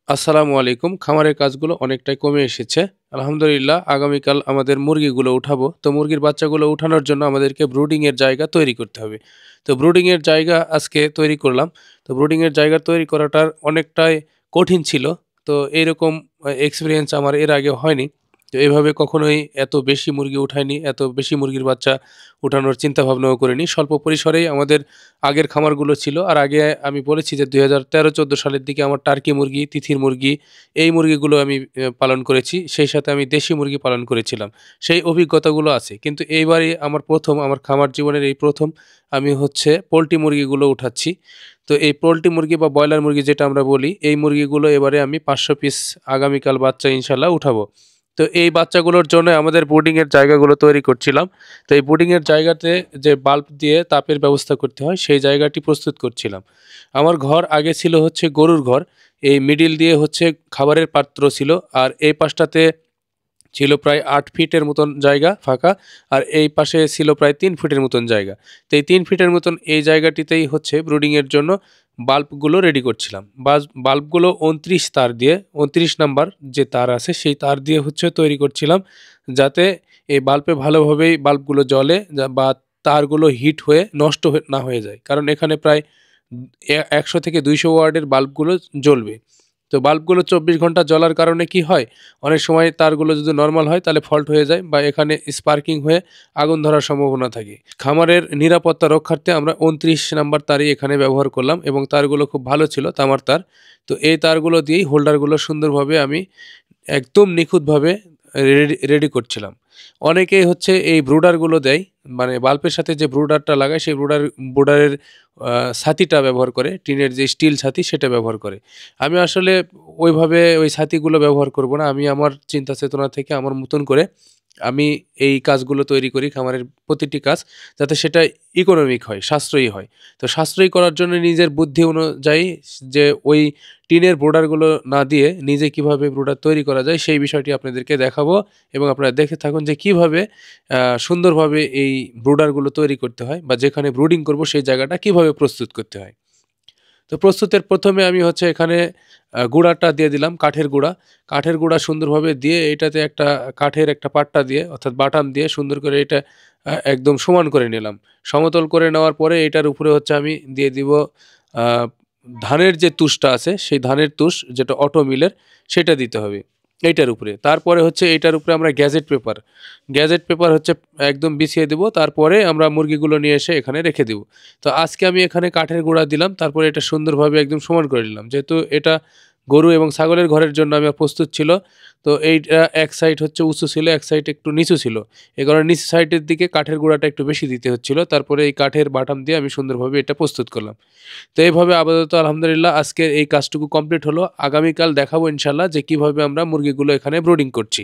আসসালামু আলাইকুম। খামারের কাজগুলো অনেকটাই কমে এসেছে। আলহামদুলিল্লাহ আগামীকাল আমাদের মুরগিগুলো উঠাবো। তো মুরগির বাচ্চাগুলো উঠানোর জন্য আমাদেরকে ব্রুডিং এর জায়গা তৈরি করতে হবে। তো ব্রুডিং এর জায়গা আজকে তৈরি করলাম। তো ব্রুডিং এর জায়গা তৈরি করাটার অনেকটাই কঠিন ছিল। তো এইরকম এক্সপেরিয়েন্স আমার এর আগে হয়নি। তো এভাবে কখনোই এত বেশি মুরগি উঠাইনি, এত বেশি মুরগির বাচ্চা উঠানোর চিন্তা ভাবনাও করিনি। স্বল্প পরিসরেই আমাদের আগের খামারগুলো ছিল। আর আগে আমি বলেছি যে ২০১৩-১৪ সালের দিকে আমার টার্কি মুরগি, তিথির মুরগি এই মুরগিগুলো আমি পালন করেছি। সেই সাথে আমি দেশি মুরগি পালন করেছিলাম। সেই অভিজ্ঞতাগুলো আছে। কিন্তু এইবারই আমার ১ম আমার খামার জীবনের এই ১ম আমি হচ্ছে পোল্ট্রি মুরগিগুলো উঠাচ্ছি। তো এই পোল্ট্রি মুরগি বা ব্রয়লার মুরগি যেটা আমরা বলি, এই মুরগিগুলো এবারে আমি ৫০০ পিস আগামীকাল বাচ্চা ইনশাআল্লাহ উঠাবো। তো এই বাচ্চাগুলোর জন্য আমাদের ব্রুডিং এর জায়গাগুলো তৈরি করছিলাম। তো এই ব্রুডিং এর জায়গাতে যে বাল্ব দিয়ে তাপের ব্যবস্থা করতে হয় সেই জায়গাটি প্রস্তুত করছিলাম। আমার ঘর আগে ছিল হচ্ছে গরুর ঘর। এই মিডিল দিয়ে হচ্ছে খাবারের পাত্র ছিল। আর এই পাশটাতে ছিল প্রায় ৮ ফিটের মতন জায়গা ফাঁকা। আর এই পাশে ছিল প্রায় ৩ ফিটের মতন জায়গা। তো এই ৩ ফিটের মতন এই জায়গাটিতেই হচ্ছে ব্রুডিংয়ের জন্য বাল্বগুলো রেডি করছিলাম। বাল্বগুলো ২৯ তার দিয়ে ২৯ নাম্বার যে তার আছে সেই তার দিয়ে হচ্ছে তৈরি করছিলাম, যাতে এই বাল্বে ভালোভাবেই বাল্বগুলো জ্বলে বা তারগুলো হিট হয়ে নষ্ট না হয়ে যায়। কারণ এখানে প্রায় ১০০ থেকে ২০০ ওয়াটের বাল্বগুলো জ্বলবে। তো বাল্বগুলো ২৪ ঘন্টা জ্বলার কারণে কি হয়, অনেক সময় তারগুলো যদি নরমাল হয় তাহলে ফল্ট হয়ে যায় বা এখানে স্পার্কিং হয়ে আগুন ধরার সম্ভাবনা থাকে। খামারের নিরাপত্তা রক্ষার্থে আমরা ২৯ নাম্বার তারই এখানে ব্যবহার করলাম এবং তারগুলো খুব ভালো ছিল, তামার তার। তো এই তারগুলো দিয়েই হোল্ডারগুলো সুন্দরভাবে আমি একদম নিখুঁতভাবে রেডি করছিলাম। অনেকেই হচ্ছে এই ব্রুডারগুলো দেয়, মানে বাল্বের সাথে যে ব্রুডারটা লাগায় সেই ব্রুডারের ছাতিটা ব্যবহার করে, টিনের যে স্টিল ছাতি সেটা ব্যবহার করে। আমি আসলে ওইভাবে ওই ছাতিগুলো ব্যবহার করব না। আমি আমার চিন্তা চেতনা থেকে আমার মতন করে আমি এই কাজগুলো তৈরি করি, খামারের প্রতিটি কাজ, যাতে সেটা ইকোনমিক হয়, সাশ্রয়ী হয়। তো সাশ্রয়ী করার জন্য নিজের বুদ্ধি অনুযায়ী যে ওই টিনের ব্রোডারগুলো না দিয়ে নিজে কিভাবে ব্রোডার তৈরি করা যায় সেই বিষয়টি আপনাদেরকে দেখাবো এবং আপনারা দেখে থাকুন যে কিভাবে সুন্দরভাবে এই ব্রোডারগুলো তৈরি করতে হয় বা যেখানে ব্রুডিং করব সেই জায়গাটা কিভাবে প্রস্তুত করতে হয়। তো প্রস্তুতের ১ম এ আমি হচ্ছে এখানে গুঁড়াটা দিয়ে দিলাম, কাঠের গুঁড়া। কাঠের গুঁড়া সুন্দরভাবে দিয়ে এটাতে একটা কাঠের একটা পাট্টা দিয়ে অর্থাৎ বাটাম দিয়ে সুন্দর করে এটা একদম সমান করে নিলাম। সমতল করে নেওয়ার পরে এটার উপরে হচ্ছে আমি দিয়ে দিব আ ধানের যে তুষটা আছে সেই ধানের তুষ যেটা অটো মিলের সেটা দিতে হবে এইটার উপরে। তারপরে হচ্ছে এইটার উপরে আমরা গ্যাজেট পেপার হচ্ছে একদম বিছিয়ে দেব। তারপরে আমরা মুরগিগুলো নিয়ে এসে এখানে রেখে দেব। তো আজকে আমি এখানে কাঠের গুঁড়া দিলাম, তারপরে এটা সুন্দরভাবে একদম সমান করে নিলাম। যেহেতু এটা গরু এবং ছাগলের ঘরের জন্য আমার প্রস্তুত ছিল, তো এইটা এক সাইড হচ্ছে উঁচু ছিল, এক সাইড একটু নিচু ছিল। এ কারণে নিচু সাইডের দিকে কাঠের গুঁড়াটা একটু বেশি দিতে হচ্ছিল। তারপরে এই কাঠের বাটাম দিয়ে আমি সুন্দরভাবে এটা প্রস্তুত করলাম। তো এইভাবে আপাতত আলহামদুলিল্লাহ আজকের এই কাজটুকু কমপ্লিট হলো। আগামীকাল দেখাবো ইনশাল্লাহ যে কিভাবে আমরা মুরগিগুলো এখানে ব্রুডিং করছি।